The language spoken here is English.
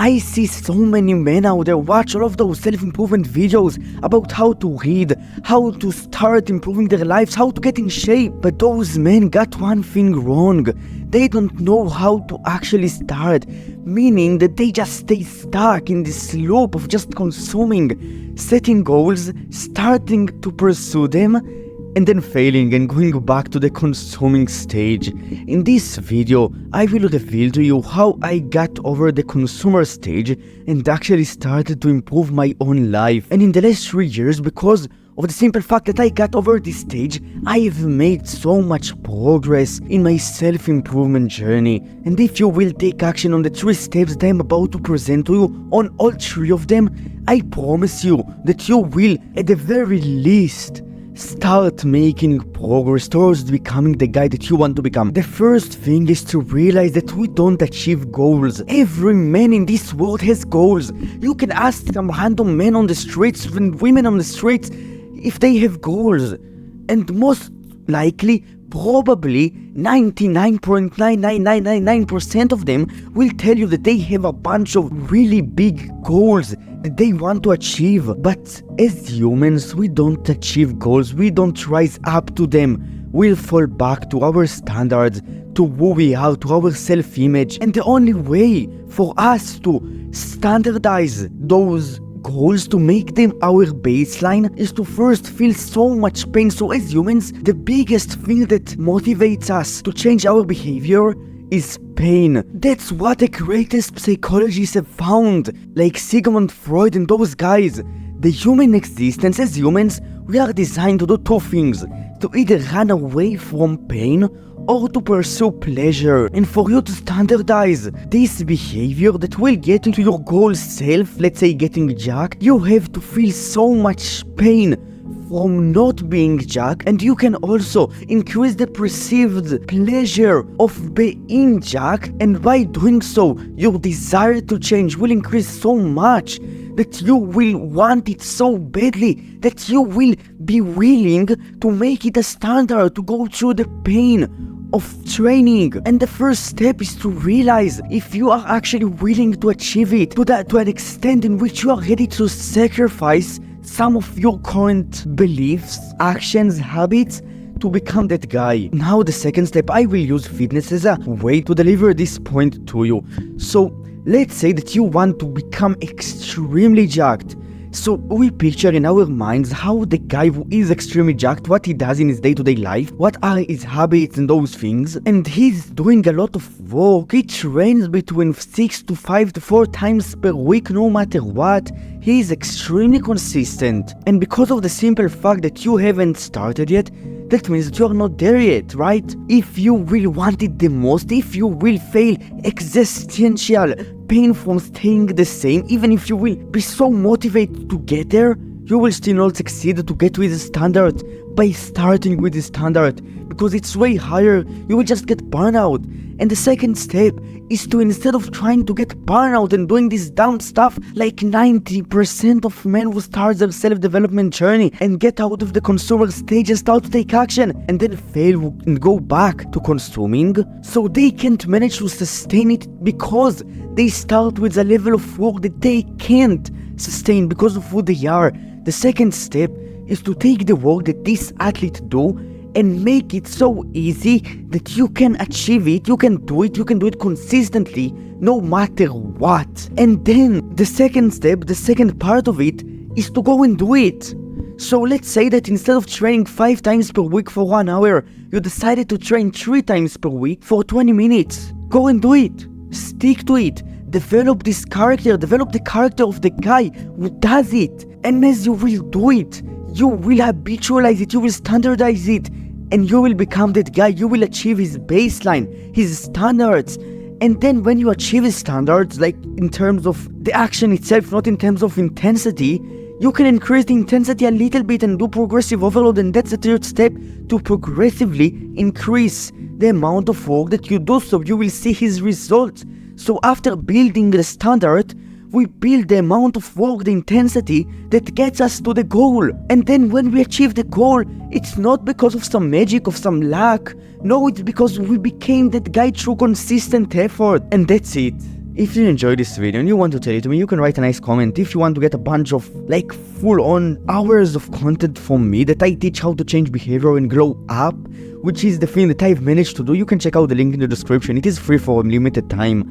I see so many men out there watch all of those self-improvement videos about how to read, how to start improving their lives, how to get in shape. But those men got one thing wrong. They don't know how to actually start, meaning that they just stay stuck in this loop of just consuming, setting goals, starting to pursue them, and then failing and going back to the consuming stage. In this video, I will reveal to you how I got over the consumer stage and actually started to improve my own life. And in the last 3 years, because of the simple fact that I got over this stage, I have made so much progress in my self-improvement journey. And if you will take action on the 3 steps that I am about to present to you, on all 3 of them, I promise you that you will, at the very least, start making progress towards becoming the guy that you want to become. The first thing is to realize that we don't achieve goals. Every man in this world has goals. You can ask some random men on the streets and women on the streets if they have goals. And most likely, probably 99.99999% of them will tell you that they have a bunch of really big goals that they want to achieve. But as humans, we don't achieve goals, we don't rise up to them. We'll fall back to our standards, to who we are, to our self-image. And the only way for us to standardize those goals, to make them our baseline, is to first feel so much pain. So as humans, the biggest thing that motivates us to change our behavior is pain. That's what the greatest psychologists have found, like Sigmund Freud and those guys. The human existence, as humans, we are designed to do 2 things: to either run away from pain or to pursue pleasure. And for you to standardize this behavior that will get into your goal self, let's say getting jacked, you have to feel so much pain from not being jacked, and you can also increase the perceived pleasure of being jacked, and by doing so, your desire to change will increase so much that you will want it so badly that you will be willing to make it a standard, to go through the pain of training. And the first step is to realize if you are actually willing to achieve it to an extent in which you are ready to sacrifice some of your current beliefs, actions, habits to become that guy. Now the second step, I will use fitness as a way to deliver this point to you. So let's say that you want to become extremely jacked. So we picture in our minds how the guy who is extremely jacked, what he does in his day-to-day life, what are his habits and those things, and he's doing a lot of work. He trains between 6 to 5 to 4 times per week, no matter what. He is extremely consistent, and because of the simple fact that you haven't started yet, that means that you are not there yet, right? If you will want it the most, if you will fail existential pain from staying the same, even if you will be so motivated to get there, you will still not succeed to get with the standard by starting with the standard, because it's way higher. You will just get burnout. And the second step is to, instead of trying to get burnout and doing this dumb stuff like 90% of men who start their self-development journey and get out of the consumer stage and start to take action and then fail and go back to consuming, so they can't manage to sustain it because they start with a level of work that they can't sustain because of who they are. The second step is to take the work that this athlete do and make it so easy that you can achieve it, you can do it consistently, no matter what. And then the second step, the second part of it, is to go and do it. So let's say that instead of training 5 times per week for 1 hour, you decided to train 3 times per week for 20 minutes. Go and do it. Stick to it. Develop this character, develop the character of the guy who does it. And as you will do it, you will habitualize it, you will standardize it, and you will become that guy. You will achieve his baseline, his standards. And then when you achieve his standards, like in terms of the action itself, not in terms of intensity, you can increase the intensity a little bit and do progressive overload. And that's the third step, to progressively increase the amount of work that you do, so you will see his results. So after building the standard, we build the amount of work, the intensity that gets us to the goal. And then when we achieve the goal, it's not because of some magic, of some luck. No, it's because we became that guy through consistent effort. And that's it. If you enjoyed this video and you want to tell it to me, you can write a nice comment. If you want to get a bunch of like full-on hours of content from me that I teach how to change behavior and glow up, which is the thing that I've managed to do, you can check out the link in the description. It is free for a limited time.